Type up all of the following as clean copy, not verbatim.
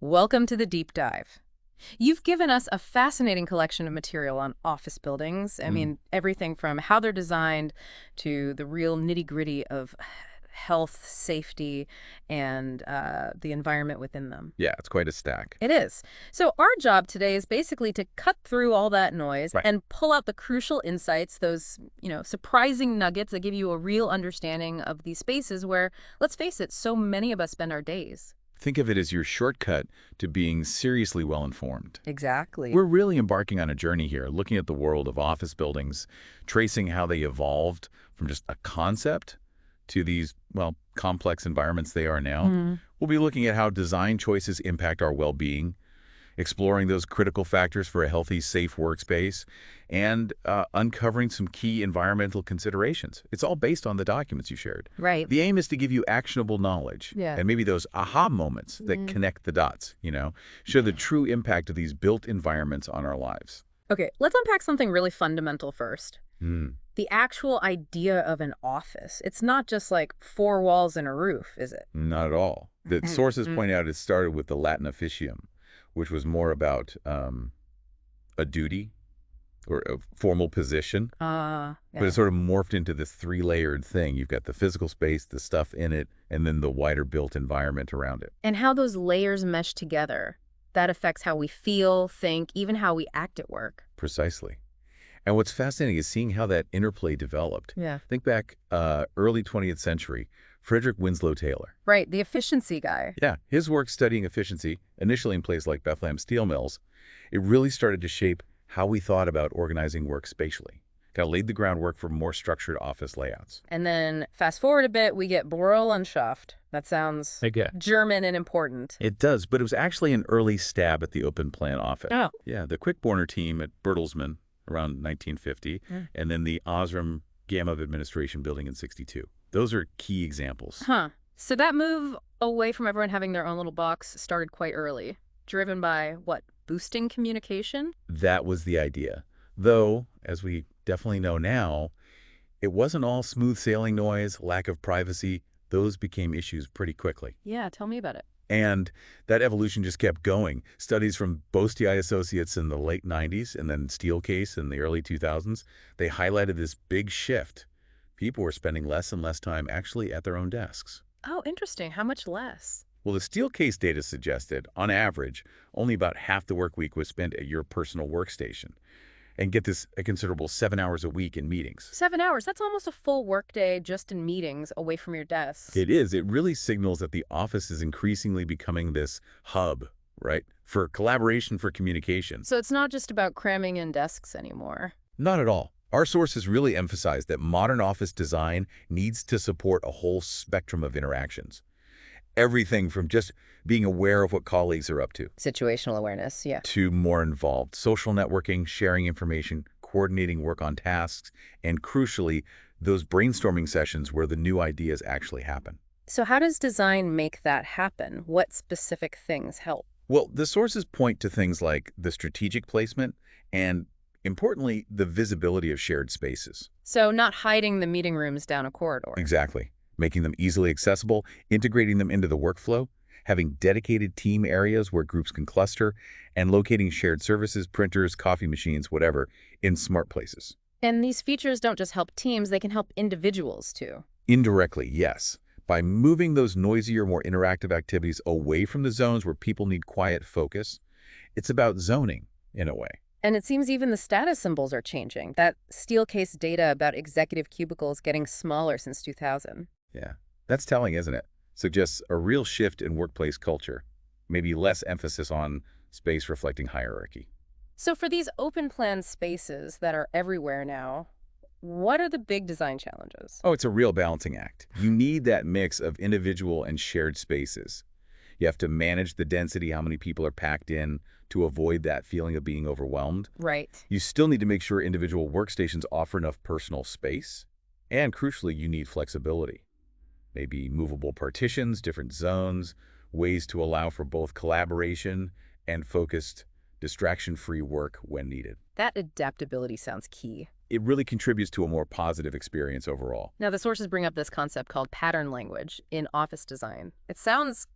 Welcome to the deep dive. You've given us a fascinating collection of material on office buildings. I Mm. mean, everything from how they're designed to the real nitty-gritty of health, safety, and the environment within them. Yeah, it's quite a stack. It is. So our job today is basically to cut through all that noise Right. and pull out the crucial insights, those, surprising nuggets that give you a real understanding of these spaces where, let's face it, so many of us spend our days. Think of it as your shortcut to being seriously well-informed. Exactly. We're really embarking on a journey here, looking at the world of office buildings, tracing how they evolved from just a concept to these, well, complex environments they are now. We'll be looking at how design choices impact our well-being, exploring those critical factors for a healthy, safe workspace, and uncovering some key environmental considerations. It's all based on the documents you shared. Right. The aim is to give you actionable knowledge Yeah. and maybe those aha moments that connect the dots, show the true impact of these built environments on our lives. Okay, let's unpack something really fundamental first. Hmm. The actual idea of an office. It's not just like four walls and a roof, is it? Not at all. The sources point out it started with the Latin officium, which was more about a duty or a formal position. But Yeah. it sort of morphed into this three-layered thing. You've got the physical space, the stuff in it, and then the wider built environment around it. And how those layers mesh together. That affects how we feel, think, even how we act at work. Precisely. And what's fascinating is seeing how that interplay developed. Yeah. Think back early 20th century, Frederick Winslow Taylor. Right, the efficiency guy. Yeah, his work studying efficiency, initially in places like Bethlehem steel mills, it really started to shape how we thought about organizing work spatially. Kind of laid the groundwork for more structured office layouts. And then fast forward a bit, we get Bohrl. That sounds Okay. German and important. It does, but it was actually an early stab at the open plan office. Oh. Yeah, the Quickborner team at Bertelsmann around 1950, and then the Osram Gamma Administration building in 62. Those are key examples. Huh. So that move away from everyone having their own little box started quite early, driven by what? Boosting communication? That was the idea. Though, as we definitely know now, it wasn't all smooth sailing noise, lack of privacy. Those became issues pretty quickly. Yeah, tell me about it. And that evolution just kept going. Studies from Bostiai Associates in the late 90s and then Steelcase in the early 2000s, they highlighted this big shift. People were spending less and less time actually at their own desks. Oh, interesting. How much less? Well, the Steelcase data suggested, on average, only about half the work week was spent at your personal workstation. And get this, a considerable 7 hours a week in meetings. 7 hours. That's almost a full workday just in meetings away from your desk. It is. It really signals that the office is increasingly becoming this hub, right, for collaboration, for communication. So it's not just about cramming in desks anymore. Not at all. Our sources really emphasize that modern office design needs to support a whole spectrum of interactions. Everything from just being aware of what colleagues are up to, Situational awareness, yeah. to more involved social networking, sharing information, coordinating work on tasks, and crucially, those brainstorming sessions where the new ideas actually happen. So how does design make that happen? What specific things help? Well, the sources point to things like the strategic placement and, importantly, the visibility of shared spaces. So not hiding the meeting rooms down a corridor. Exactly. Making them easily accessible, integrating them into the workflow, having dedicated team areas where groups can cluster, and locating shared services, printers, coffee machines, whatever, in smart places. And these features don't just help teams, they can help individuals too. Indirectly, yes. By moving those noisier, more interactive activities away from the zones where people need quiet focus, it's about zoning, in a way. And it seems even the status symbols are changing. That Steelcase data about executive cubicles getting smaller since 2000. Yeah, that's telling, isn't it? Suggests a real shift in workplace culture, maybe less emphasis on space reflecting hierarchy. So for these open plan spaces that are everywhere now, what are the big design challenges? Oh, it's a real balancing act. You need that mix of individual and shared spaces. You have to manage the density, how many people are packed in, to avoid that feeling of being overwhelmed. Right. You still need to make sure individual workstations offer enough personal space. And crucially, you need flexibility. Maybe movable partitions, different zones, ways to allow for both collaboration and focused, distraction-free work when needed. That adaptability sounds key. It really contributes to a more positive experience overall. Now, the sources bring up this concept called pattern language in office design. It sounds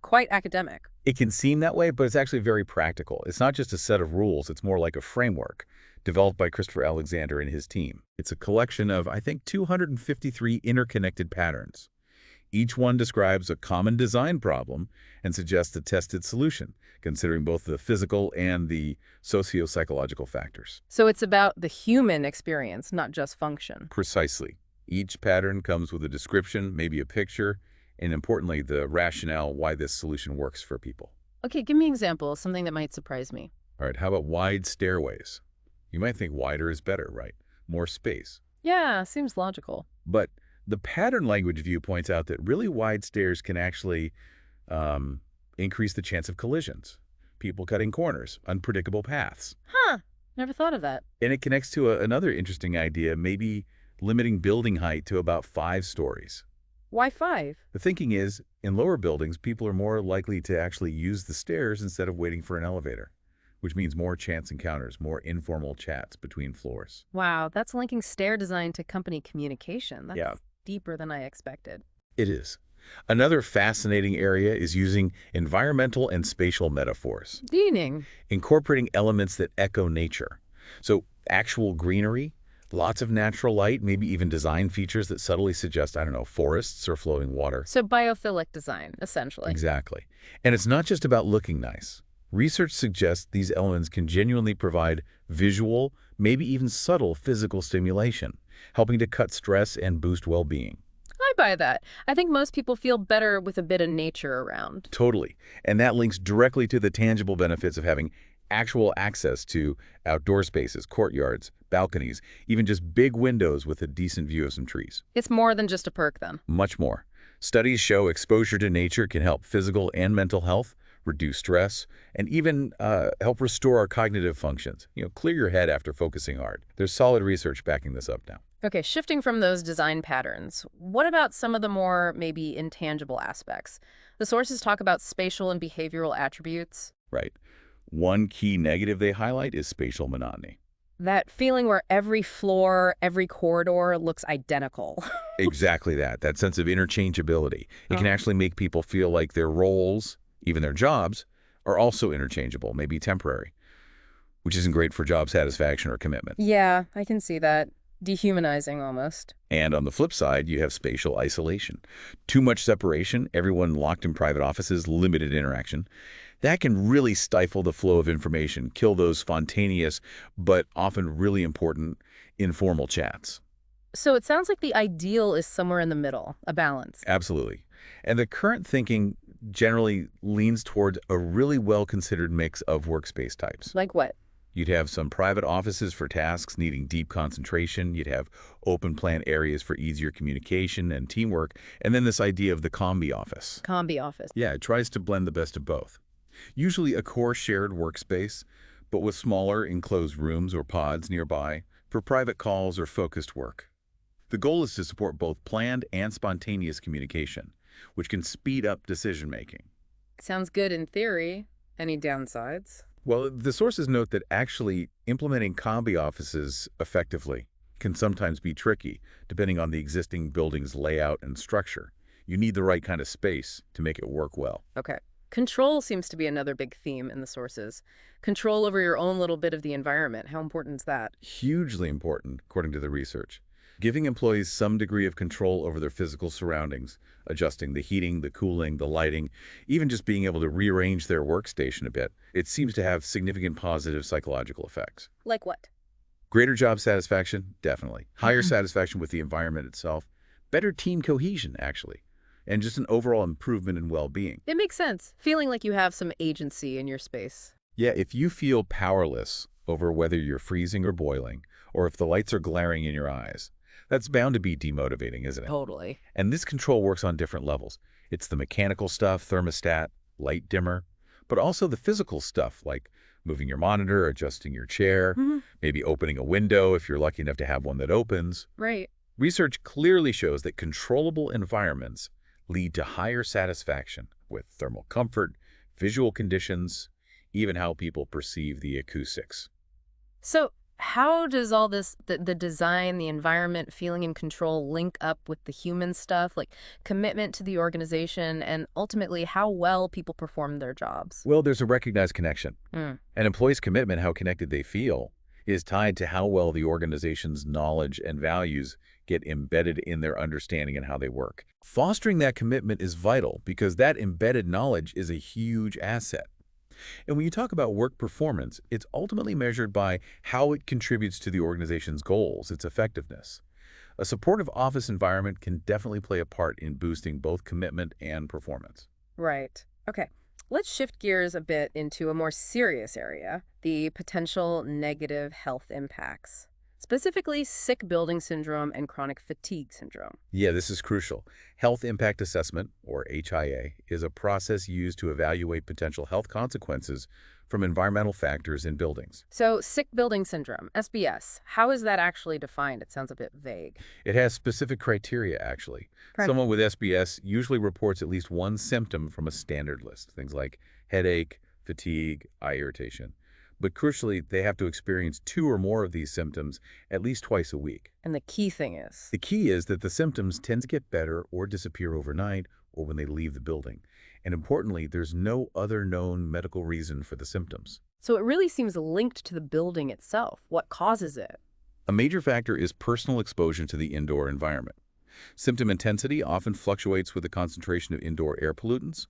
quite academic. It can seem that way, but it's actually very practical. It's not just a set of rules, it's more like a framework developed by Christopher Alexander and his team. It's a collection of, I think, 253 interconnected patterns. Each one describes a common design problem and suggests a tested solution, considering both the physical and the socio-psychological factors. So it's about the human experience, not just function. Precisely. Each pattern comes with a description, maybe a picture, and importantly, the rationale why this solution works for people. Okay, give me an example of something that might surprise me. All right, how about wide stairways? You might think wider is better, right? More space. Yeah, seems logical. But the pattern language view points out that really wide stairs can actually increase the chance of collisions, people cutting corners, unpredictable paths. Huh, never thought of that. And it connects to another interesting idea, maybe limiting building height to about 5 stories. Why 5? The thinking is, in lower buildings, people are more likely to actually use the stairs instead of waiting for an elevator, which means more chance encounters, more informal chats between floors. Wow, that's linking stair design to company communication. That's Yeah, deeper than I expected. it is. Another fascinating area is using environmental and spatial metaphors, Meaning? incorporating elements that echo nature. So actual greenery, lots of natural light, maybe even design features that subtly suggest, I don't know, forests or flowing water. So biophilic design, essentially. Exactly. And it's not just about looking nice. Research suggests these elements can genuinely provide visual, maybe even subtle physical stimulation, helping to cut stress and boost well-being. I buy that. I think most people feel better with a bit of nature around. Totally. And that links directly to the tangible benefits of having actual access to outdoor spaces, courtyards, balconies, even just big windows with a decent view of some trees. It's more than just a perk, then. Much more. Studies show exposure to nature can help physical and mental health, reduce stress, and even help restore our cognitive functions. Clear your head after focusing hard. There's solid research backing this up now. Okay, shifting from those design patterns, what about some of the more maybe intangible aspects? The sources talk about spatial and behavioral attributes. Right. One key negative they highlight is spatial monotony. That feeling where every floor, every corridor looks identical. Exactly that. That sense of interchangeability. It can Oh. actually make people feel like their roles, even their jobs, are also interchangeable, maybe temporary, which isn't great for job satisfaction or commitment. Yeah, I can see that. Dehumanizing almost. And on the flip side, you have spatial isolation. Too much separation, everyone locked in private offices, limited interaction. That can really stifle the flow of information, kill those spontaneous but often really important informal chats. So it sounds like the ideal is somewhere in the middle, a balance. Absolutely. And the current thinking generally leans toward a really well-considered mix of workspace types. Like what? You'd have some private offices for tasks needing deep concentration. You'd have open plan areas for easier communication and teamwork. And then this idea of the combi office. Combi office. Yeah, it tries to blend the best of both. Usually a core shared workspace, but with smaller enclosed rooms or pods nearby for private calls or focused work. The goal is to support both planned and spontaneous communication, which can speed up decision-making. Sounds good in theory. Any downsides? Well, the sources note that actually implementing combi offices effectively can sometimes be tricky, depending on the existing building's layout and structure. You need the right kind of space to make it work well. Okay. Control seems to be another big theme in the sources. Control over your own little bit of the environment. How important is that? Hugely important, according to the research. Giving employees some degree of control over their physical surroundings, adjusting the heating, the cooling, the lighting, even just being able to rearrange their workstation a bit, it seems to have significant positive psychological effects. Like what? Greater job satisfaction? Definitely. Higher satisfaction with the environment itself. Better team cohesion, actually. And just an overall improvement in well-being. It makes sense. Feeling like you have some agency in your space. Yeah, if you feel powerless over whether you're freezing or boiling, or if the lights are glaring in your eyes, that's bound to be demotivating, isn't it? Totally. And this control works on different levels. It's the mechanical stuff, thermostat, light dimmer, but also the physical stuff like moving your monitor, adjusting your chair, maybe opening a window if you're lucky enough to have one that opens. Right. Research clearly shows that controllable environments lead to higher satisfaction with thermal comfort, visual conditions, even how people perceive the acoustics. So how does all this, the design, the environment, feeling in control, link up with the human stuff, like commitment to the organization, and ultimately how well people perform their jobs? Well, there's a recognized connection. Mm, An employee's commitment, how connected they feel, is tied to how well the organization's knowledge and values get embedded in their understanding and how they work. Fostering that commitment is vital because that embedded knowledge is a huge asset. And when you talk about work performance, it's ultimately measured by how it contributes to the organization's goals, its effectiveness. A supportive office environment can definitely play a part in boosting both commitment and performance. right. Okay. Let's shift gears a bit into a more serious area, the potential negative health impacts, specifically sick building syndrome and chronic fatigue syndrome. Yeah, this is crucial. Health Impact Assessment, or HIA, is a process used to evaluate potential health consequences from environmental factors in buildings. So, sick building syndrome, SBS, how is that actually defined? It sounds a bit vague. It has specific criteria, actually. Right. Someone with SBS usually reports at least one symptom from a standard list, things like headache, fatigue, eye irritation. But crucially, they have to experience two or more of these symptoms at least twice a week. And the key thing is, The key is that the symptoms tend to get better or disappear overnight or when they leave the building. And importantly, there's no other known medical reason for the symptoms. so it really seems linked to the building itself. What causes it? A major factor is personal exposure to the indoor environment. Symptom intensity often fluctuates with the concentration of indoor air pollutants,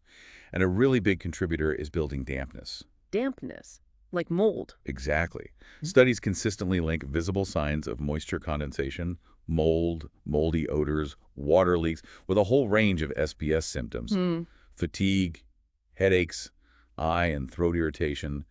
and a really big contributor is building dampness. Dampness, like mold. Exactly. Studies consistently link visible signs of moisture condensation, mold, moldy odors, water leaks, with a whole range of SPS symptoms: Hmm. fatigue, headaches, eye and throat irritation,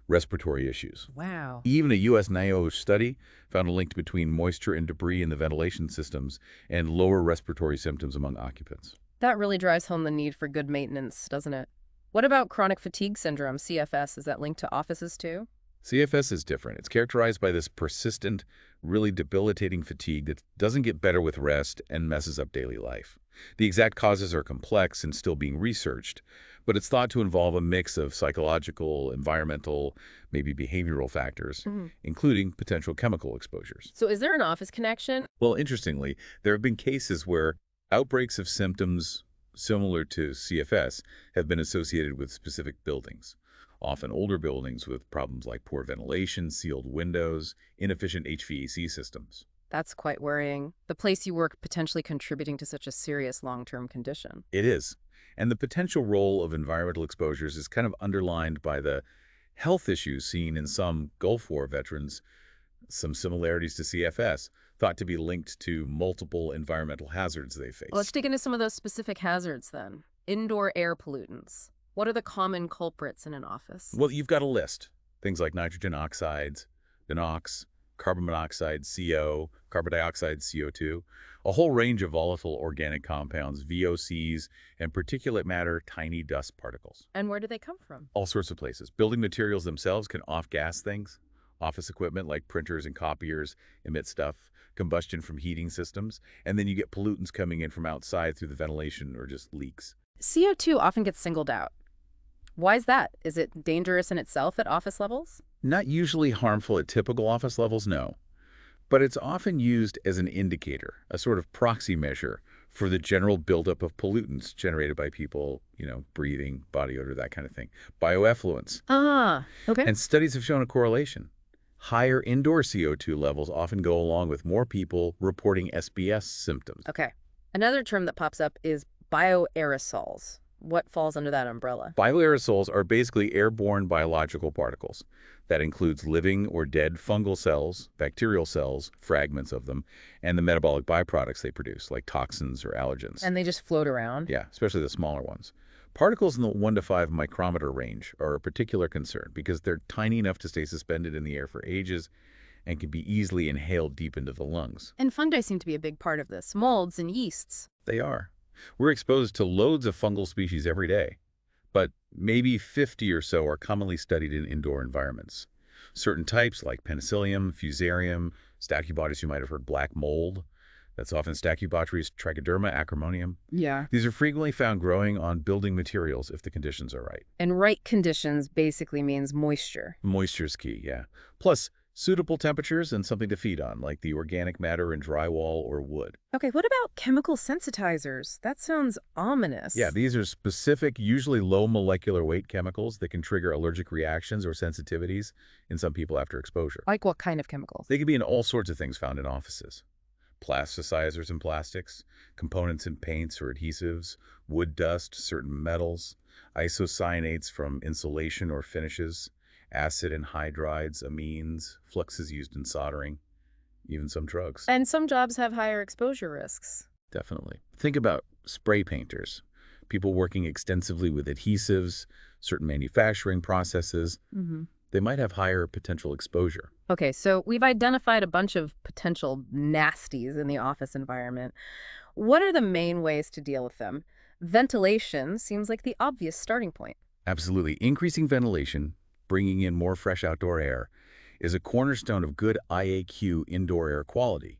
respiratory issues. Wow. Even a U.S. NIO study found a link between moisture and debris in the ventilation systems and lower respiratory symptoms among occupants. That really drives home the need for good maintenance, doesn't it? What about chronic fatigue syndrome, CFS? Is that linked to offices too? CFS is different. It's characterized by this persistent, really debilitating fatigue that doesn't get better with rest and messes up daily life. The exact causes are complex and still being researched, but it's thought to involve a mix of psychological, environmental, maybe behavioral factors, Hmm. including potential chemical exposures. So, is there an office connection? Well, interestingly, there have been cases where outbreaks of symptoms similar to CFS have been associated with specific buildings, often older buildings with problems like poor ventilation, sealed windows, inefficient HVAC systems. That's quite worrying. The place you work potentially contributing to such a serious long-term condition. It is. And the potential role of environmental exposures is kind of underlined by the health issues seen in some Gulf War veterans, some similarities to CFS, thought to be linked to multiple environmental hazards they Well, let's face. dig into some of those specific hazards then. Indoor air pollutants. What are the common culprits in an office? Well, you've got a list. Things like nitrogen oxides, NOx, carbon monoxide, CO, carbon dioxide, CO2, a whole range of volatile organic compounds, VOCs, and particulate matter, tiny dust particles. And where do they come from? All sorts of places. Building materials themselves can off-gas things. Office equipment like printers and copiers emit stuff, combustion from heating systems, and then you get pollutants coming in from outside through the ventilation or just leaks. CO2 often gets singled out. Why is that? Is it dangerous in itself at office levels? Not usually harmful at typical office levels, no. But it's often used as an indicator, a sort of proxy measure for the general buildup of pollutants generated by people, breathing, body odor, that kind of thing. Bioeffluents. Ah, okay. And studies have shown a correlation. Higher indoor CO2 levels often go along with more people reporting SBS symptoms. Okay. Another term that pops up is bioaerosols. What falls under that umbrella? Bioaerosols are basically airborne biological particles. That includes living or dead fungal cells, bacterial cells, fragments of them, and the metabolic byproducts they produce, like toxins or allergens. And they just float around? Yeah, especially the smaller ones. Particles in the 1 to 5 micrometer range are a particular concern because they're tiny enough to stay suspended in the air for ages and can be easily inhaled deep into the lungs. And fungi seem to be a big part of this. Molds and yeasts. They are. We're exposed to loads of fungal species every day, but maybe 50 or so are commonly studied in indoor environments. Certain types like Penicillium, Fusarium, Stachybotrys, you might have heard black mold. That's often Stachybotrys trichoderma acremonium. Yeah. These are frequently found growing on building materials if the conditions are right. And right conditions basically means moisture. Moisture's key, yeah. Plus, Suitable temperatures and something to feed on, like the organic matter in drywall or wood. Okay, what about chemical sensitizers? That sounds Yeah, ominous. these are specific, usually low molecular weight chemicals that can trigger allergic reactions or sensitivities in some people after exposure. Like what kind of chemicals? They can be in all sorts of things found in offices. Plasticizers in plastics, components in paints or adhesives, wood dust, certain metals, isocyanates from insulation or finishes, acid anhydrides, amines, fluxes used in soldering, even some drugs. And some jobs have higher exposure risks. Definitely. Think about spray painters, people working extensively with adhesives, certain manufacturing processes. Hmm. They might have higher potential exposure. Okay, so we've identified a bunch of potential nasties in the office environment. What are the main ways to deal with them? Ventilation seems like the obvious starting point. Absolutely. Increasing ventilation, bringing in more fresh outdoor air, is a cornerstone of good IAQ indoor air quality.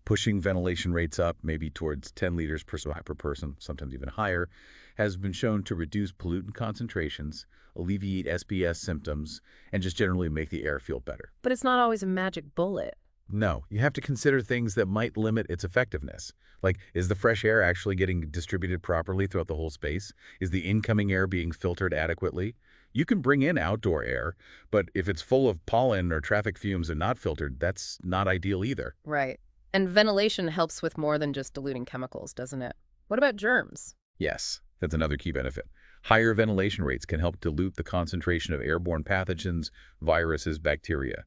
Pushing ventilation rates up, maybe towards 10 liters per person, sometimes even higher, has been shown to reduce pollutant concentrations, alleviate SBS symptoms, and just generally make the air feel better. But it's not always a magic bullet. No, you have to consider things that might limit its effectiveness. Like, is the fresh air actually getting distributed properly throughout the whole space? Is the incoming air being filtered adequately? You can bring in outdoor air, but if it's full of pollen or traffic fumes and not filtered, that's not ideal either. Right. And ventilation helps with more than just diluting chemicals, doesn't it? What about germs? Yes, that's another key benefit. Higher ventilation rates can help dilute the concentration of airborne pathogens, viruses, bacteria.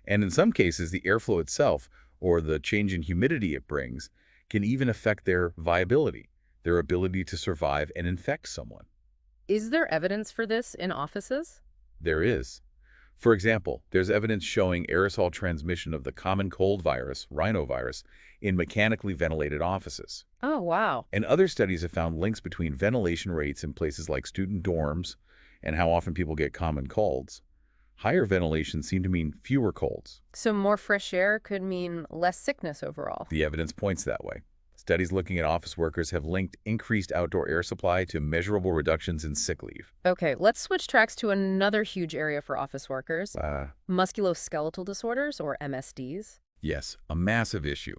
And in some cases, the airflow itself, or the change in humidity it brings, can even affect their viability, their ability to survive and infect someone. Is there evidence for this in offices? There is. For example, there's evidence showing aerosol transmission of the common cold virus, rhinovirus, in mechanically ventilated offices. Oh, wow. And other studies have found links between ventilation rates in places like student dorms and how often people get common colds. Higher ventilation seemed to mean fewer colds. So more fresh air could mean less sickness overall. The evidence points that way. Studies looking at office workers have linked increased outdoor air supply to measurable reductions in sick leave. Okay, let's switch tracks to another huge area for office workers, Uh, musculoskeletal disorders, or MSDs. yes, a massive issue,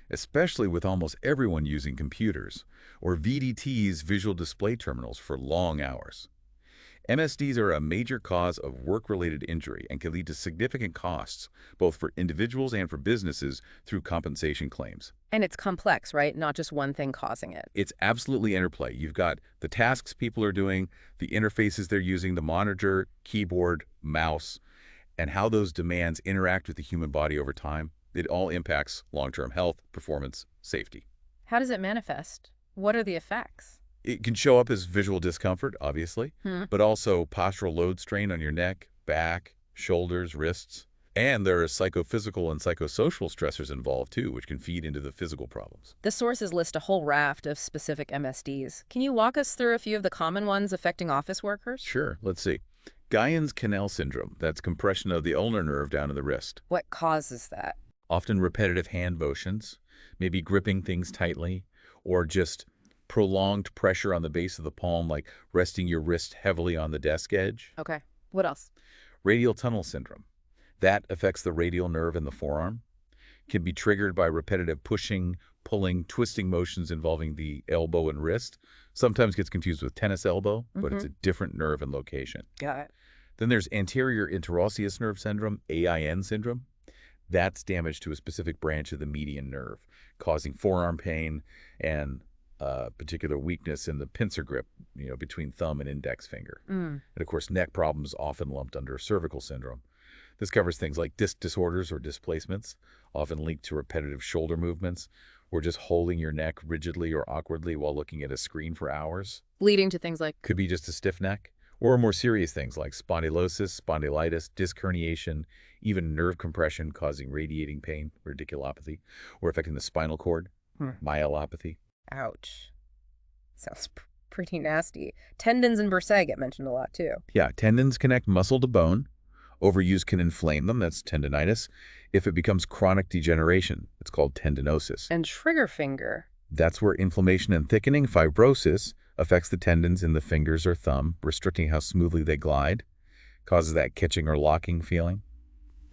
especially with almost everyone using computers, or VDTs, visual display terminals, for long hours. MSDs are a major cause of work-related injury and can lead to significant costs, both for individuals and for businesses, through compensation claims. And it's complex, right? Not just one thing causing it. It's absolutely interplay. You've got the tasks people are doing, the interfaces they're using, the monitor, keyboard, mouse, and how those demands interact with the human body over time. It all impacts long-term health, performance, safety. How does it manifest? What are the effects? It can show up as visual discomfort, obviously, Hmm. but also postural load strain on your neck, back, shoulders, wrists. And there are psychophysical and psychosocial stressors involved too, which can feed into the physical problems. The sources list a whole raft of specific MSDs. Can you walk us through a few of the common ones affecting office workers? Sure, let's see. Guyen's canal syndrome, that's compression of the ulnar nerve down in the wrist. What causes that? Often repetitive hand motions, maybe gripping things tightly, or just prolonged pressure on the base of the palm, like resting your wrist heavily on the desk edge. Okay. What else? Radial tunnel syndrome. That affects the radial nerve in the forearm. Can be triggered by repetitive pushing, pulling, twisting motions involving the elbow and wrist. Sometimes gets confused with tennis elbow, but it's a different nerve and location. Got it. Then there's anterior interosseous nerve syndrome, AIN syndrome. That's damage to a specific branch of the median nerve, causing forearm pain and particular weakness in the pincer grip, between thumb and index finger. Mm. And of course, neck problems often lumped under cervical syndrome. This covers things like disc disorders or displacements, often linked to repetitive shoulder movements, or just holding your neck rigidly or awkwardly while looking at a screen for hours. Leading to things like, Could be just a stiff neck, or more serious things like spondylosis, spondylitis, disc herniation, even nerve compression causing radiating pain, radiculopathy, or affecting the spinal cord, myelopathy. ouch. Sounds pretty nasty. Tendons and bursae get mentioned a lot too. Yeah, tendons connect muscle to bone. Overuse can inflame them, that's tendinitis. If it becomes chronic degeneration, it's called tendinosis. And trigger finger. That's where inflammation and thickening, fibrosis, affects the tendons in the fingers or thumb, restricting how smoothly they glide, causes that catching or locking feeling.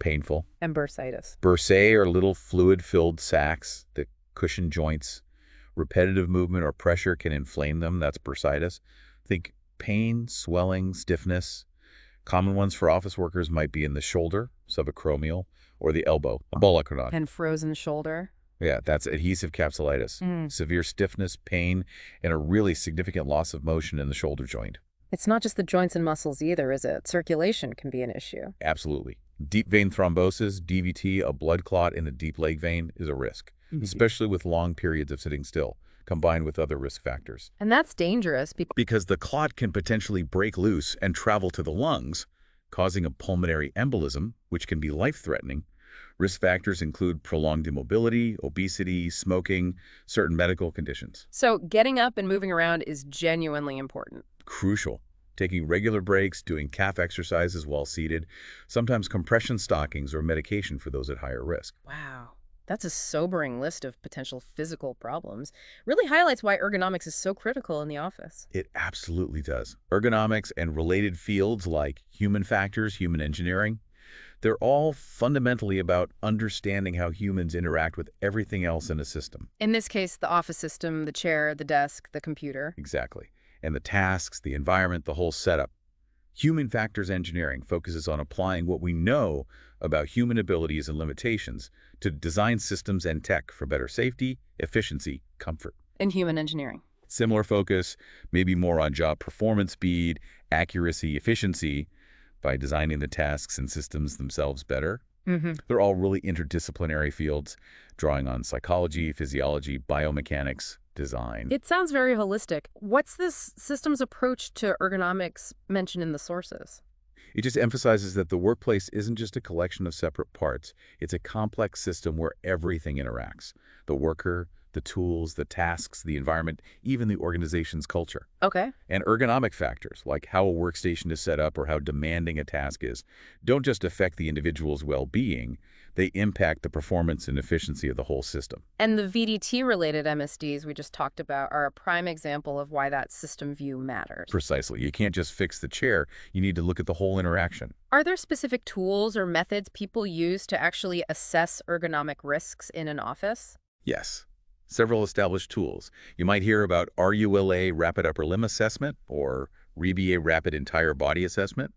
painful. And bursitis. Bursae are little fluid-filled sacs that cushion joints. Repetitive movement or pressure can inflame them. That's bursitis. Think pain, swelling, stiffness. Common ones for office workers might be in the shoulder, subacromial, or the elbow, olecranon. And frozen shoulder. Yeah, that's adhesive capsulitis. Mm. Severe stiffness, pain, and a really significant loss of motion in the shoulder joint. It's not just the joints and muscles either, is it? Circulation can be an issue. Absolutely. Deep vein thrombosis, DVT, a blood clot in the deep leg vein is a risk, especially with long periods of sitting still, combined with other risk factors. And that's dangerous Because the clot can potentially break loose and travel to the lungs, causing a pulmonary embolism, which can be life-threatening. Risk factors include prolonged immobility, obesity, smoking, certain medical conditions. So getting up and moving around is genuinely important. Crucial. Taking regular breaks, doing calf exercises while seated, sometimes compression stockings or medication for those at higher risk. Wow. That's a sobering list of potential physical problems. Really highlights why ergonomics is so critical in the office. It absolutely does. Ergonomics and related fields like human factors, human engineering, they're all fundamentally about understanding how humans interact with everything else in a system. In this case, the office system, the chair, the desk, the computer. Exactly. And the tasks, the environment, the whole setup. Human factors engineering focuses on applying what we know about human abilities and limitations to design systems and tech for better safety, efficiency, comfort. In human engineering. Similar focus, maybe more on job performance, speed, accuracy, efficiency, by designing the tasks and systems themselves better. They're all really interdisciplinary fields, drawing on psychology, physiology, biomechanics, design. It sounds very holistic. What's this system's approach to ergonomics mentioned in the sources? It just emphasizes that the workplace isn't just a collection of separate parts. It's a complex system where everything interacts. The worker, the tools, the tasks, the environment, even the organization's culture. Okay. And ergonomic factors, like how a workstation is set up or how demanding a task is, don't just affect the individual's well-being, they impact the performance and efficiency of the whole system. And the VDT-related MSDs we just talked about are a prime example of why that system view matters. Precisely. You can't just fix the chair. You need to look at the whole interaction. Are there specific tools or methods people use to actually assess ergonomic risks in an office? Yes. Several established tools. You might hear about RULA Rapid Upper Limb Assessment or REBA Rapid Entire Body Assessment.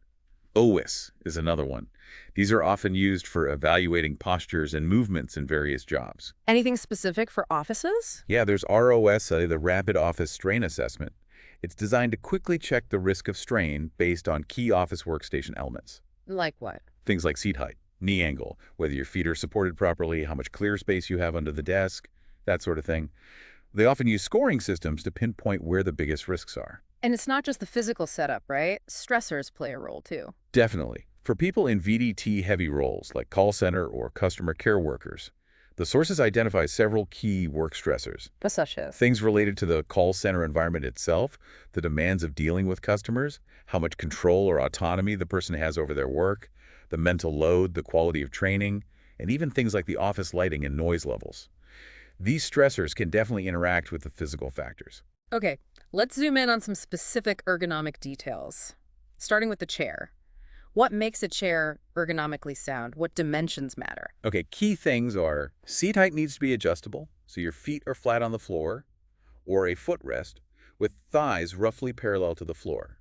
OWIS is another one. These are often used for evaluating postures and movements in various jobs. Anything specific for offices? Yeah, there's ROSA, the Rapid Office Strain Assessment. It's designed to quickly check the risk of strain based on key office workstation elements. Like what? Things like seat height, knee angle, whether your feet are supported properly, how much clear space you have under the desk, that sort of thing. They often use scoring systems to pinpoint where the biggest risks are. And it's not just the physical setup, right? Stressors play a role too. Definitely. For people in VDT-heavy roles like call center or customer care workers, the sources identify several key work stressors. Such as? Things related to the call center environment itself, the demands of dealing with customers, how much control or autonomy the person has over their work, the mental load, the quality of training, and even things like the office lighting and noise levels. These stressors can definitely interact with the physical factors. Okay, let's zoom in on some specific ergonomic details. Starting with the chair. What makes a chair ergonomically sound? What dimensions matter? Okay, key things are seat height needs to be adjustable, so your feet are flat on the floor, or a footrest with thighs roughly parallel to the floor.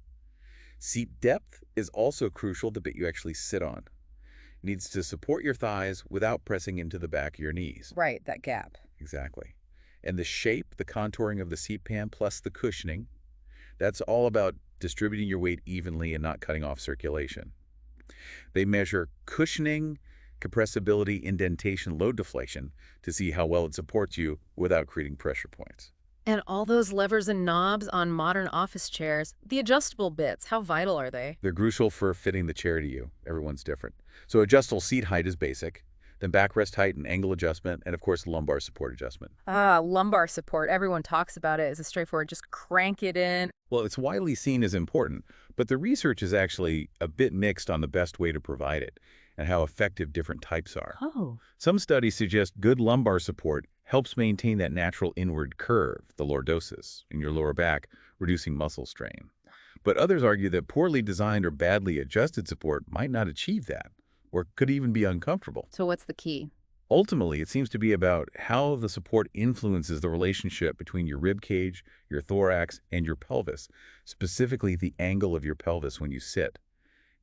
Seat depth is also crucial, the bit you actually sit on. It needs to support your thighs without pressing into the back of your knees. Right, that gap. Exactly. And the shape, the contouring of the seat pan plus the cushioning, that's all about distributing your weight evenly and not cutting off circulation. They measure cushioning, compressibility, indentation, load deflection to see how well it supports you without creating pressure points. And all those levers and knobs on modern office chairs, the adjustable bits, how vital are they? They're crucial for fitting the chair to you. Everyone's different. So adjustable seat height is basic, then backrest height and angle adjustment, and of course lumbar support adjustment. Ah, lumbar support. Everyone talks about it as a straightforward, just crank it in. Well, it's widely seen as important, but the research is actually a bit mixed on the best way to provide it and how effective different types are. Oh. Some studies suggest good lumbar support helps maintain that natural inward curve, the lordosis, in your lower back, reducing muscle strain. But others argue that poorly designed or badly adjusted support might not achieve that, or could even be uncomfortable. So what's the key? Ultimately, it seems to be about how the support influences the relationship between your rib cage, your thorax, and your pelvis, specifically the angle of your pelvis when you sit.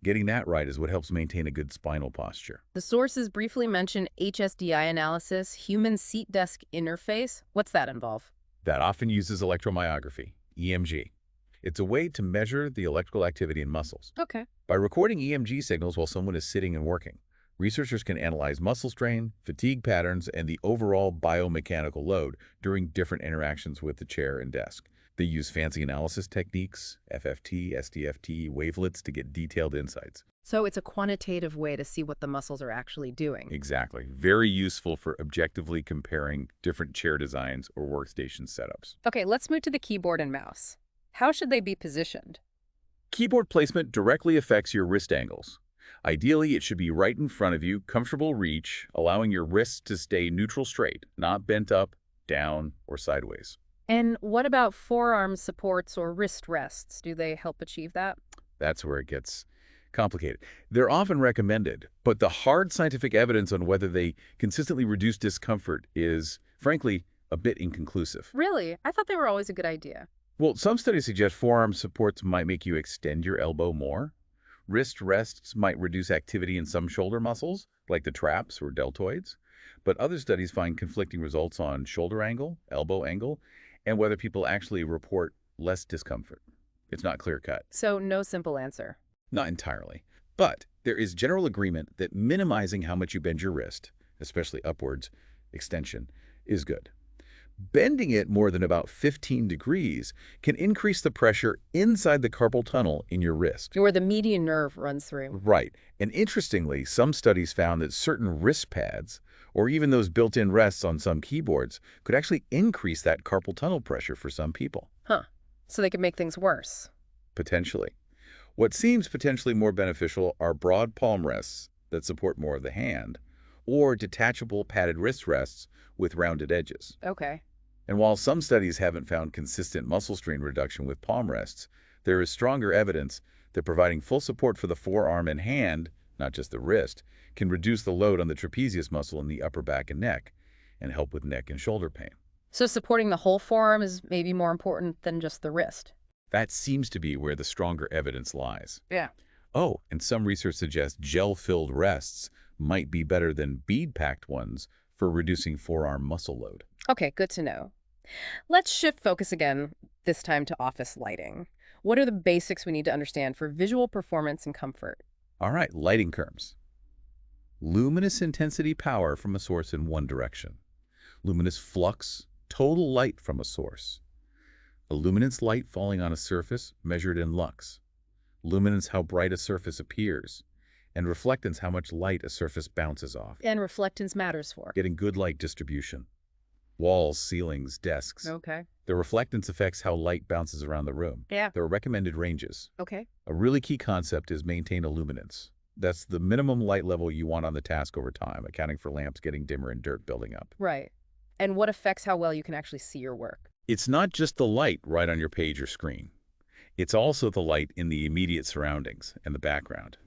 Getting that right is what helps maintain a good spinal posture. The sources briefly mention HSDI analysis, human seat desk interface. What's that involve? That often uses electromyography, EMG. It's a way to measure the electrical activity in muscles. Okay. By recording EMG signals while someone is sitting and working, researchers can analyze muscle strain, fatigue patterns, and the overall biomechanical load during different interactions with the chair and desk. They use fancy analysis techniques, FFT, SDFT, wavelets to get detailed insights. So it's a quantitative way to see what the muscles are actually doing. Exactly. Very useful for objectively comparing different chair designs or workstation setups. Okay, let's move to the keyboard and mouse. How should they be positioned? Keyboard placement directly affects your wrist angles. Ideally, it should be right in front of you, comfortable reach, allowing your wrists to stay neutral straight, not bent up, down, or sideways. And what about forearm supports or wrist rests? Do they help achieve that? That's where it gets complicated. They're often recommended, but the hard scientific evidence on whether they consistently reduce discomfort is, frankly, a bit inconclusive. Really? I thought they were always a good idea. Well, some studies suggest forearm supports might make you extend your elbow more. Wrist rests might reduce activity in some shoulder muscles, like the traps or deltoids. But other studies find conflicting results on shoulder angle, elbow angle, and whether people actually report less discomfort. It's not clear-cut. So no simple answer. Not entirely. But there is general agreement that minimizing how much you bend your wrist, especially upwards extension, is good. Bending it more than about 15 degrees can increase the pressure inside the carpal tunnel in your wrist. Where the median nerve runs through. Right. And interestingly, some studies found that certain wrist pads, or even those built-in rests on some keyboards, could actually increase that carpal tunnel pressure for some people. Huh. So they could make things worse. Potentially. What seems potentially more beneficial are broad palm rests that support more of the hand, or detachable padded wrist rests with rounded edges. Okay. And while some studies haven't found consistent muscle strain reduction with palm rests, there is stronger evidence that providing full support for the forearm and hand, not just the wrist, can reduce the load on the trapezius muscle in the upper back and neck and help with neck and shoulder pain. So supporting the whole forearm is maybe more important than just the wrist. That seems to be where the stronger evidence lies. Yeah. Oh, and some research suggests gel-filled rests might be better than bead-packed ones for reducing forearm muscle load. Okay, good to know. Let's shift focus again, this time to office lighting. What are the basics we need to understand for visual performance and comfort? All right, lighting terms. Luminous intensity power from a source in one direction. Luminous flux, total light from a source. Illuminance light falling on a surface measured in lux. Luminance how bright a surface appears. And reflectance how much light a surface bounces off. And reflectance matters for. Getting good light distribution. Walls, ceilings, desks. Okay. The reflectance affects how light bounces around the room. Yeah. There are recommended ranges. Okay. A really key concept is maintain illuminance. That's the minimum light level you want on the task over time, accounting for lamps getting dimmer and dirt building up. Right. And what affects how well you can actually see your work? It's not just the light right on your page or screen. It's also the light in the immediate surroundings and the background.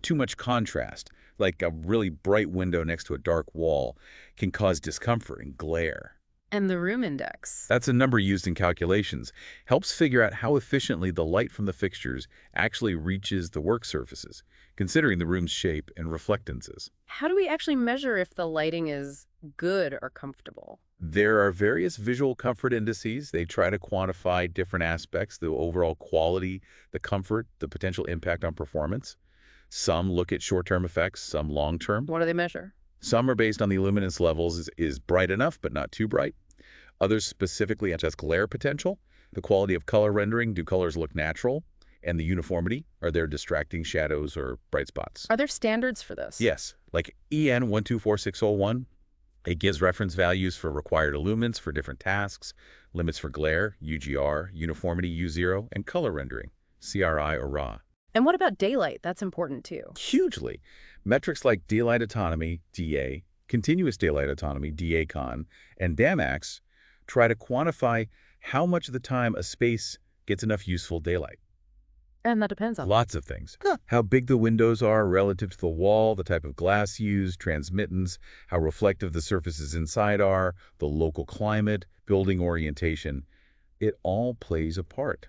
Too much contrast, like a really bright window next to a dark wall, can cause discomfort and glare. And the room index. That's a number used in calculations. Helps figure out how efficiently the light from the fixtures actually reaches the work surfaces, considering the room's shape and reflectances. How do we actually measure if the lighting is good or comfortable? There are various visual comfort indices. They try to quantify different aspects, the overall quality, the comfort, the potential impact on performance. Some look at short-term effects, some long-term. What do they measure? Some are based on the luminance levels is bright enough but not too bright. Others specifically assess glare potential, the quality of color rendering, do colors look natural, and the uniformity, are there distracting shadows or bright spots? Are there standards for this? Yes, like EN 124601. It gives reference values for required illuminance for different tasks, limits for glare, UGR, uniformity, U0, and color rendering, CRI or RAW. And what about daylight? That's important too. Hugely. Metrics like daylight autonomy, DA, continuous daylight autonomy, DACON, and DAMAX try to quantify how much of the time a space gets enough useful daylight. And that depends on? Lots of things. How big the windows are relative to the wall, the type of glass used, transmittance, how reflective the surfaces inside are, the local climate, building orientation. It all plays a part.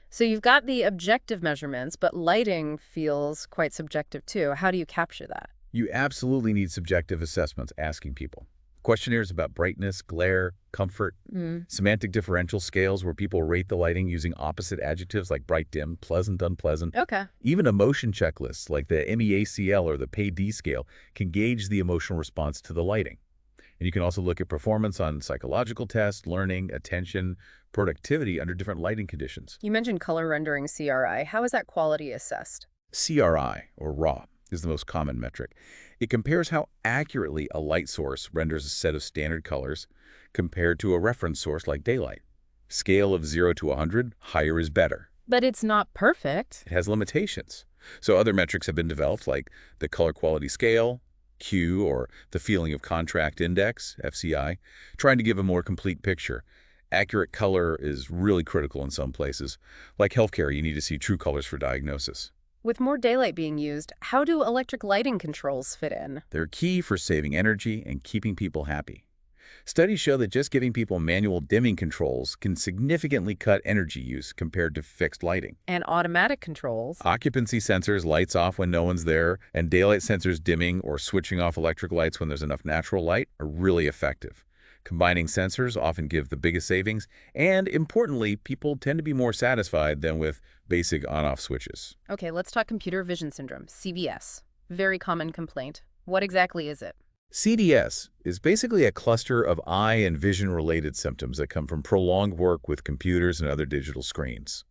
So you've got the objective measurements, but lighting feels quite subjective too. How do you capture that? You absolutely need subjective assessments asking people. Questionnaires about brightness, glare, comfort, Mm. semantic differential scales where people rate the lighting using opposite adjectives like bright, dim, pleasant, unpleasant. Okay. Even emotion checklists like the MEACL or the PAY-D scale can gauge the emotional response to the lighting. And you can also look at performance on psychological tests, learning, attention, productivity under different lighting conditions. You mentioned color rendering CRI. How is that quality assessed? CRI, or RAW, is the most common metric. It compares how accurately a light source renders a set of standard colors compared to a reference source like daylight. Scale of 0 to 100, higher is better. But it's not perfect. It has limitations. So other metrics have been developed like the color quality scale, Q, or the feeling of contrast index, FCI, trying to give a more complete picture. Accurate color is really critical in some places. Like healthcare, you need to see true colors for diagnosis. With more daylight being used, how do electric lighting controls fit in? They're key for saving energy and keeping people happy. Studies show that just giving people manual dimming controls can significantly cut energy use compared to fixed lighting. And automatic controls? Occupancy sensors, lights off when no one's there, and daylight sensors dimming or switching off electric lights when there's enough natural light are really effective. Combining sensors often give the biggest savings, and importantly, people tend to be more satisfied than with basic on-off switches. Okay, let's talk computer vision syndrome, CVS. Very common complaint. What exactly is it? CDS is basically a cluster of eye and vision-related symptoms that come from prolonged work with computers and other digital screens.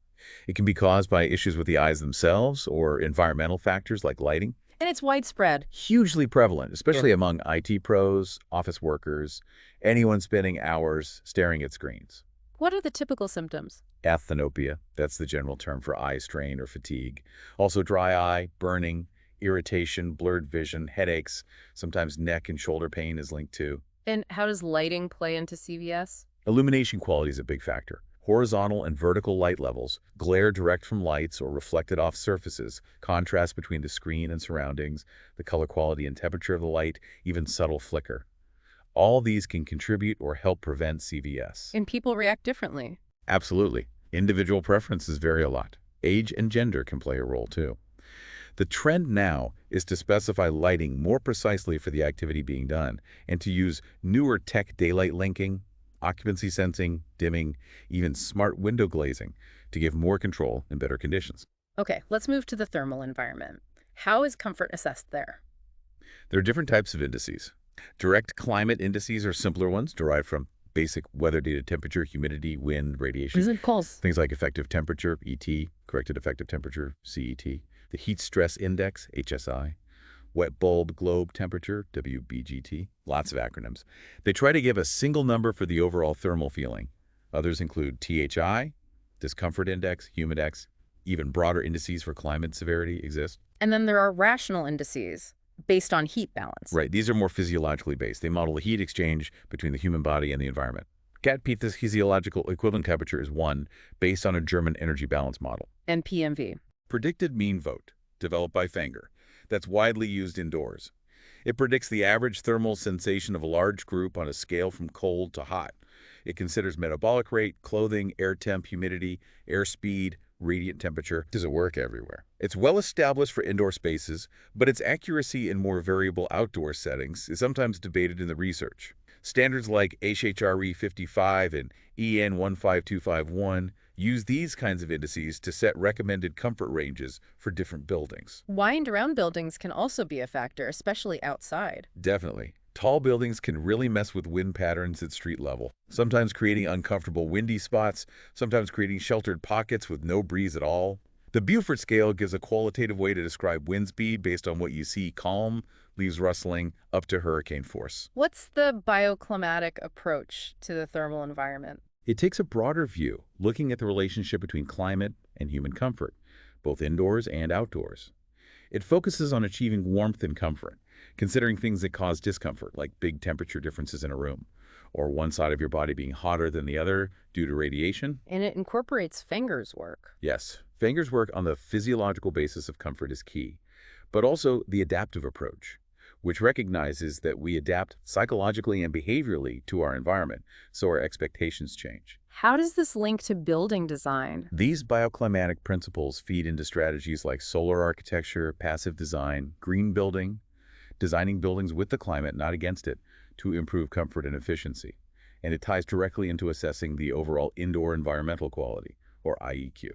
It can be caused by issues with the eyes themselves or environmental factors like lighting. And it's widespread. Hugely prevalent, especially among IT pros, office workers, anyone spending hours staring at screens. What are the typical symptoms? Athanopia, that's the general term for eye strain or fatigue. Also dry eye, burning, irritation, blurred vision, headaches, sometimes neck and shoulder pain is linked to. And how does lighting play into CVS? Illumination quality is a big factor. Horizontal and vertical light levels, glare direct from lights or reflected off surfaces, contrast between the screen and surroundings, the color quality and temperature of the light, even subtle flicker. All these can contribute or help prevent CVS. And people react differently. Absolutely. Individual preferences vary a lot. Age and gender can play a role too. The trend now is to specify lighting more precisely for the activity being done and to use newer tech daylight linking, occupancy sensing, dimming, even smart window glazing to give more control in better conditions. Okay, let's move to the thermal environment. How is comfort assessed there? There are different types of indices. Direct climate indices are simpler ones derived from basic weather data: temperature, humidity, wind, radiation. Is it calls? Things like effective temperature, ET, corrected effective temperature, CET, the heat stress index, HSI, wet bulb globe temperature, WBGT, lots of acronyms. They try to give a single number for the overall thermal feeling. Others include THI, discomfort index, humidex, even broader indices for climate severity exist. And then there are rational indices based on heat balance. Right, these are more physiologically based. They model the heat exchange between the human body and the environment. GAT-P, physiological equivalent temperature, is 1, based on a German energy balance model. And PMV. Predicted mean vote, developed by Fenger, that's widely used indoors. It predicts the average thermal sensation of a large group on a scale from cold to hot. It considers metabolic rate, clothing, air temp, humidity, airspeed, radiant temperature. Does it work everywhere? It's well established for indoor spaces, but its accuracy in more variable outdoor settings is sometimes debated in the research. Standards like HHRE 55 and EN 15251 use these kinds of indices to set recommended comfort ranges for different buildings. Wind around buildings can also be a factor, especially outside. Definitely. Tall buildings can really mess with wind patterns at street level, sometimes creating uncomfortable windy spots, sometimes creating sheltered pockets with no breeze at all. The Beaufort scale gives a qualitative way to describe wind speed based on what you see: calm, leaves rustling, up to hurricane force. What's the bioclimatic approach to the thermal environment? It takes a broader view, looking at the relationship between climate and human comfort, both indoors and outdoors. It focuses on achieving warmth and comfort, considering things that cause discomfort, like big temperature differences in a room, or one side of your body being hotter than the other due to radiation. And it incorporates Fenger's work. Yes, Fenger's work on the physiological basis of comfort is key, but also the adaptive approach, which recognizes that we adapt psychologically and behaviorally to our environment, so our expectations change. How does this link to building design? These bioclimatic principles feed into strategies like solar architecture, passive design, green building, designing buildings with the climate, not against it, to improve comfort and efficiency. And it ties directly into assessing the overall indoor environmental quality, or IEQ.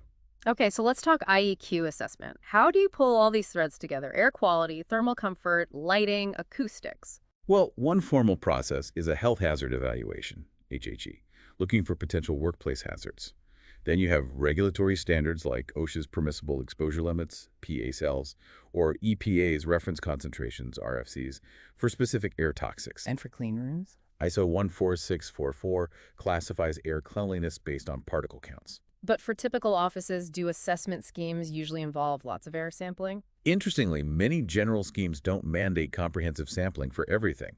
Okay, so let's talk IEQ assessment. How do you pull all these threads together? Air quality, thermal comfort, lighting, acoustics. Well, one formal process is a health hazard evaluation, HHE, looking for potential workplace hazards. Then you have regulatory standards like OSHA's permissible exposure limits, PA cells, or EPA's reference concentrations, RFCs, for specific air toxics. And for clean rooms? ISO 14644 classifies air cleanliness based on particle counts. But for typical offices, do assessment schemes usually involve lots of air sampling? Interestingly, many general schemes don't mandate comprehensive sampling for everything.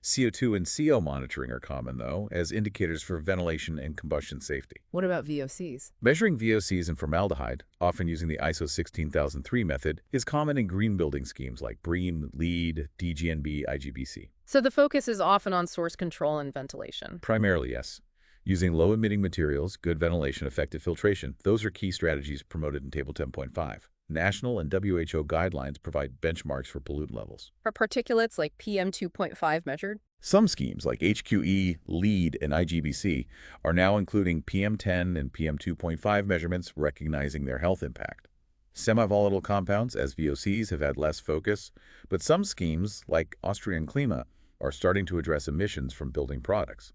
CO2 and CO monitoring are common, though, as indicators for ventilation and combustion safety. What about VOCs? Measuring VOCs and formaldehyde, often using the ISO 16003 method, is common in green building schemes like BREEAM, LEED, DGNB, IGBC. So the focus is often on source control and ventilation. Primarily, yes. Using low-emitting materials, good ventilation, effective filtration, those are key strategies promoted in Table 10.5. National and WHO guidelines provide benchmarks for pollutant levels. Are particulates like PM 2.5 measured? Some schemes like HQE, LEED, and IGBC are now including PM10 and PM 2.5 measurements, recognizing their health impact. Semi-volatile compounds, as VOCs, have had less focus, but some schemes, like Austrian Klima, are starting to address emissions from building products.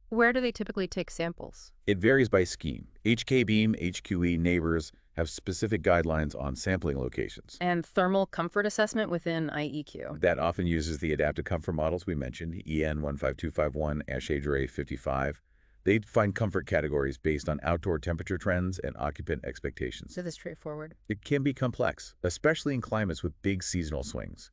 Where do they typically take samples? It varies by scheme. HK-Beam, HQE, Neighbors have specific guidelines on sampling locations. And thermal comfort assessment within IEQ. That often uses the adaptive comfort models we mentioned, EN 15251, ASHE 55. They define comfort categories based on outdoor temperature trends and occupant expectations. So this straightforward. It can be complex, especially in climates with big seasonal swings.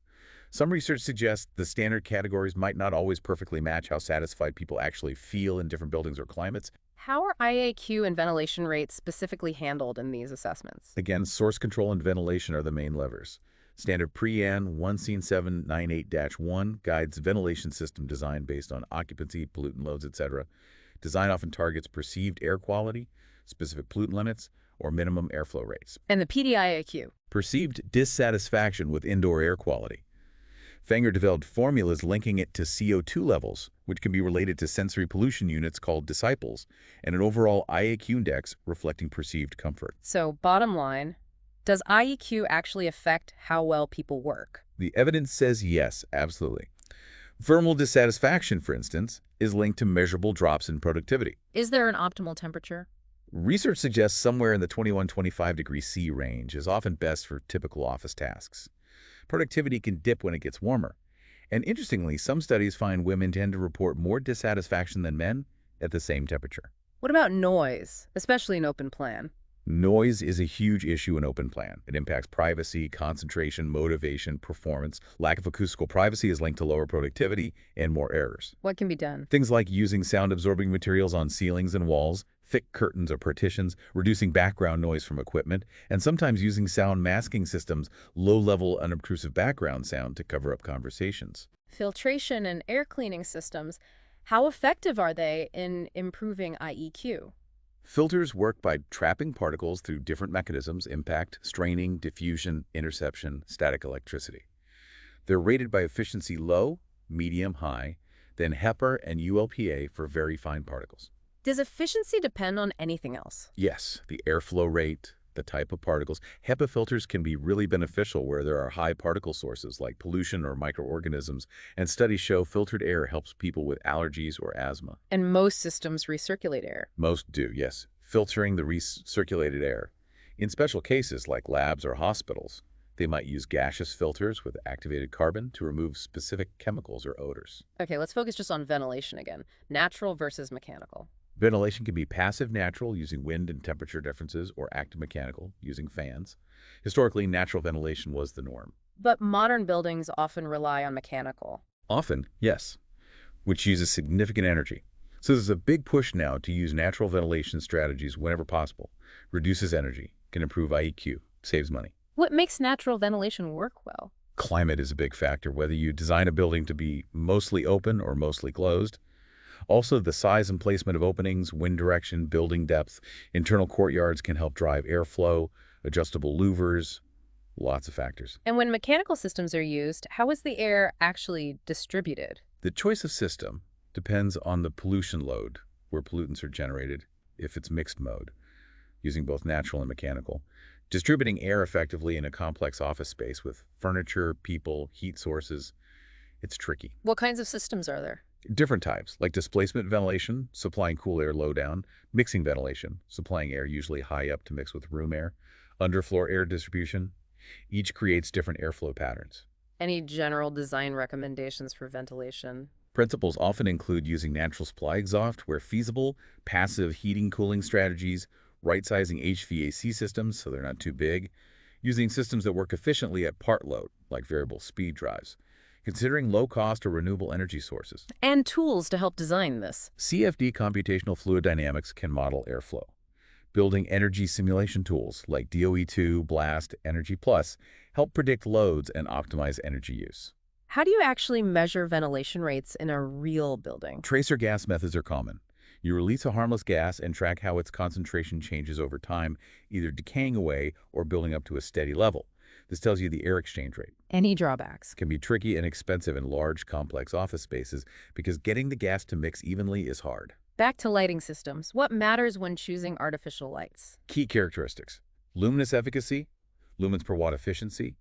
Some research suggests the standard categories might not always perfectly match how satisfied people actually feel in different buildings or climates. How are IAQ and ventilation rates specifically handled in these assessments? Again, source control and ventilation are the main levers. Standard Pre-An 1C798-1 guides ventilation system design based on occupancy, pollutant loads, etc. Design often targets perceived air quality, specific pollutant limits, or minimum airflow rates. And the PDIAQ? Perceived dissatisfaction with indoor air quality. Fenger developed formulas linking it to CO2 levels, which can be related to sensory pollution units called disciples, and an overall IAQ index reflecting perceived comfort. So bottom line, does IEQ actually affect how well people work? The evidence says yes, absolutely. Thermal dissatisfaction, for instance, is linked to measurable drops in productivity. Is there an optimal temperature? Research suggests somewhere in the 21-25 degrees C range is often best for typical office tasks. Productivity can dip when it gets warmer. And interestingly, some studies find women tend to report more dissatisfaction than men at the same temperature. What about noise, especially in open plan? Noise is a huge issue in open plan. It impacts privacy, concentration, motivation, performance. Lack of acoustical privacy is linked to lower productivity and more errors. What can be done? Things like using sound-absorbing materials on ceilings and walls, thick curtains or partitions, reducing background noise from equipment, and sometimes using sound masking systems, low-level unobtrusive background sound to cover up conversations. Filtration and air cleaning systems, how effective are they in improving IEQ? Filters work by trapping particles through different mechanisms: impact, straining, diffusion, interception, static electricity. They're rated by efficiency low, medium, high, then HEPA and ULPA for very fine particles. Does efficiency depend on anything else? Yes, the airflow rate, the type of particles. HEPA filters can be really beneficial where there are high particle sources like pollution or microorganisms, and studies show filtered air helps people with allergies or asthma. And most systems recirculate air. Most do, yes, filtering the recirculated air. In special cases like labs or hospitals, they might use gaseous filters with activated carbon to remove specific chemicals or odors. Okay, let's focus just on ventilation again. Natural versus mechanical. Ventilation can be passive natural using wind and temperature differences, or active mechanical using fans. Historically, natural ventilation was the norm. But modern buildings often rely on mechanical. Often, yes, which uses significant energy. So there's a big push now to use natural ventilation strategies whenever possible. Reduces energy, can improve IEQ, saves money. What makes natural ventilation work well? Climate is a big factor, whether you design a building to be mostly open or mostly closed. Also, the size and placement of openings, wind direction, building depth, internal courtyards can help drive airflow, adjustable louvers, lots of factors. And when mechanical systems are used, how is the air actually distributed? The choice of system depends on the pollution load, where pollutants are generated, if it's mixed mode, using both natural and mechanical. Distributing air effectively in a complex office space with furniture, people, heat sources, it's tricky. What kinds of systems are there? Different types, like displacement ventilation, supplying cool air low down, mixing ventilation, supplying air usually high up to mix with room air, underfloor air distribution. Each creates different airflow patterns. Any general design recommendations for ventilation? Principles often include using natural supply exhaust where feasible, passive heating cooling strategies, right-sizing HVAC systems so they're not too big, using systems that work efficiently at part load, like variable speed drives, considering low-cost or renewable energy sources. And tools to help design this. CFD computational fluid dynamics can model airflow. Building energy simulation tools like DOE2, BLAST, Energy Plus help predict loads and optimize energy use. How do you actually measure ventilation rates in a real building? Tracer gas methods are common. You release a harmless gas and track how its concentration changes over time, either decaying away or building up to a steady level. This tells you the air exchange rate. Any drawbacks? Can be tricky and expensive in large, complex office spaces because getting the gas to mix evenly is hard. Back to lighting systems. What matters when choosing artificial lights? Key characteristics: luminous efficacy, lumens per watt efficiency,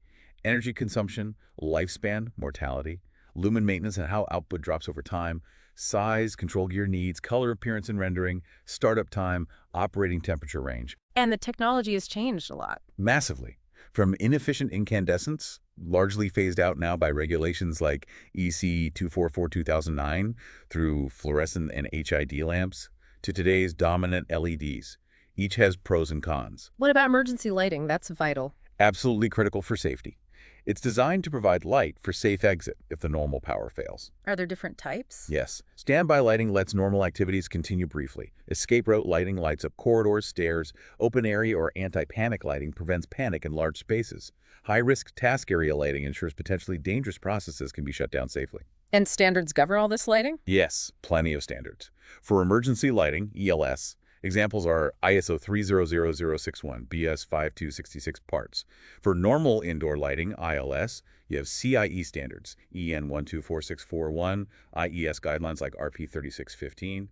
energy consumption, lifespan, mortality, lumen maintenance and how output drops over time, size, control gear needs, color appearance and rendering, startup time, operating temperature range. And the technology has changed a lot. Massively. From inefficient incandescents, largely phased out now by regulations like EC 244-2009, through fluorescent and HID lamps, to today's dominant LEDs. Each has pros and cons. What about emergency lighting? That's vital. Absolutely critical for safety. It's designed to provide light for safe exit if the normal power fails. Are there different types? Yes. Standby lighting lets normal activities continue briefly. Escape route lighting lights up corridors, stairs. Open area or anti-panic lighting prevents panic in large spaces. High-risk task area lighting ensures potentially dangerous processes can be shut down safely. And standards govern all this lighting? Yes, plenty of standards. For emergency lighting, ELS, examples are ISO 300061, BS 5266 parts. For normal indoor lighting, ILS, you have CIE standards, EN 124641, IES guidelines like RP 3615,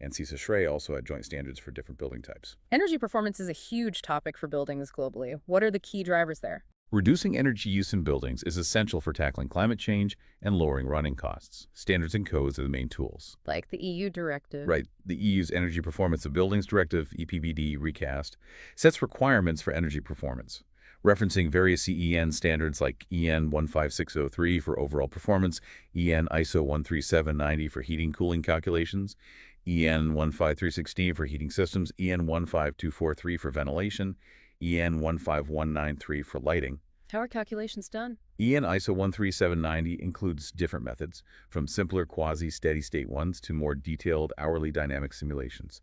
and CISA SHRAE also had joint standards for different building types. Energy performance is a huge topic for buildings globally. What are the key drivers there? Reducing energy use in buildings is essential for tackling climate change and lowering running costs. Standards and codes are the main tools. Like the EU directive. Right. The EU's Energy Performance of Buildings Directive, EPBD recast, sets requirements for energy performance, referencing various CEN standards like EN 15603 for overall performance, EN ISO 13790 for heating cooling calculations, EN 15316 for heating systems, EN 15243 for ventilation, EN 15193 for lighting. How are calculations done? EN ISO 13790 includes different methods, from simpler quasi-steady-state ones to more detailed hourly dynamic simulations.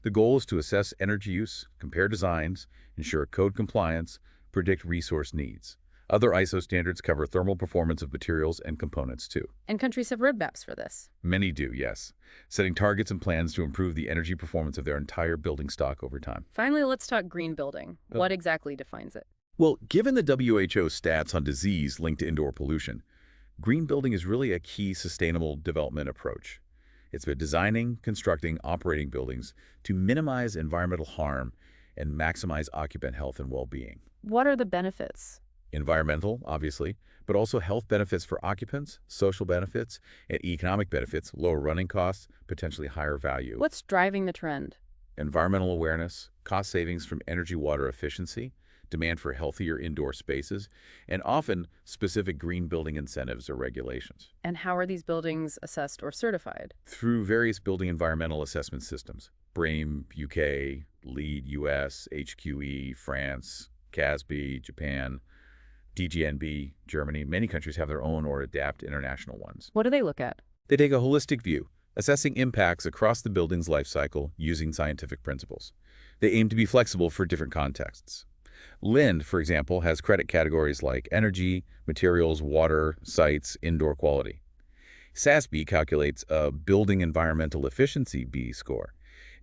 The goal is to assess energy use, compare designs, ensure code compliance, predict resource needs. Other ISO standards cover thermal performance of materials and components too. And countries have roadmaps for this. Many do, yes, setting targets and plans to improve the energy performance of their entire building stock over time. Finally, let's talk green building. What exactly defines it? Well, given the WHO stats on disease linked to indoor pollution, green building is really a key sustainable development approach. It's about designing, constructing, operating buildings to minimize environmental harm and maximize occupant health and well-being. What are the benefits? Environmental, obviously, but also health benefits for occupants, social benefits, and economic benefits, lower running costs, potentially higher value. What's driving the trend? Environmental awareness, cost savings from energy-water efficiency, demand for healthier indoor spaces, and often specific green building incentives or regulations. And how are these buildings assessed or certified? Through various building environmental assessment systems, BREEAM, UK, LEED, US, HQE, France, CASB, Japan, DGNB, Germany. Many countries have their own or adapt international ones. What do they look at? They take a holistic view, assessing impacts across the building's life cycle using scientific principles. They aim to be flexible for different contexts. Lind, for example, has credit categories like energy, materials, water, sites, indoor quality. SASB calculates a Building Environmental Efficiency B score.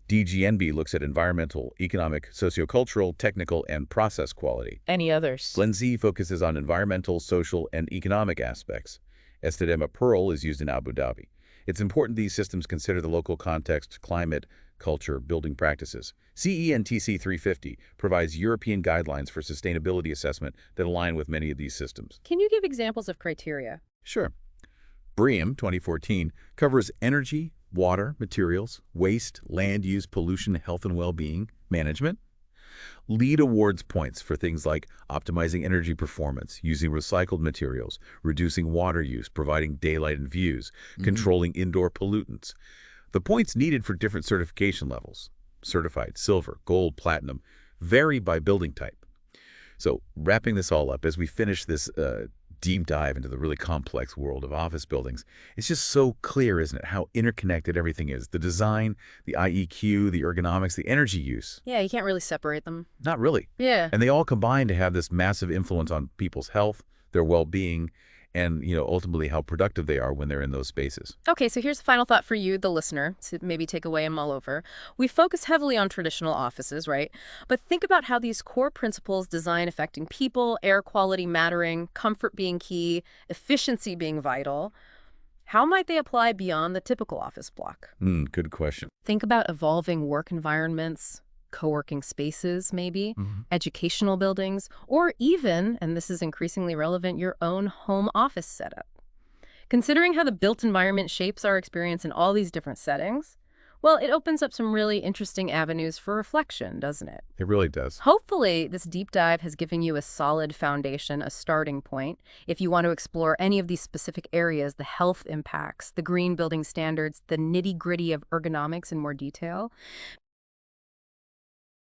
DGNB looks at environmental, economic, sociocultural, technical, and process quality. Any others? Glenz focuses on environmental, social, and economic aspects. Estadema Pearl is used in Abu Dhabi. It's important these systems consider the local context, climate, culture, building practices. CENTC 350 provides European guidelines for sustainability assessment that align with many of these systems. Can you give examples of criteria? Sure. BREEAM 2014 covers energy, water, materials, waste, land use, pollution, health and well-being, management. LEED awards points for things like optimizing energy performance, using recycled materials, reducing water use, providing daylight and views, controlling indoor pollutants. The points needed for different certification levels, certified, silver, gold, platinum, vary by building type. So wrapping this all up, as we finish this deep dive into the really complex world of office buildings, it's just so clear, isn't it, how interconnected everything is. The design, the IEQ, the ergonomics, the energy use. Yeah, you can't really separate them. Not really. Yeah. And they all combine to have this massive influence on people's health, their well-being, and, ultimately how productive they are when they're in those spaces. Okay, so here's a final thought for you, the listener, to maybe take away and mull over. We focus heavily on traditional offices, right? But think about how these core principles, design affecting people, air quality mattering, comfort being key, efficiency being vital, how might they apply beyond the typical office block? Good question. Think about evolving work environments, co-working spaces, maybe, educational buildings, or even, and this is increasingly relevant, your own home office setup. Considering how the built environment shapes our experience in all these different settings, well, it opens up some really interesting avenues for reflection, doesn't it? It really does. Hopefully, this deep dive has given you a solid foundation, a starting point, if you want to explore any of these specific areas, the health impacts, the green building standards, the nitty-gritty of ergonomics in more detail.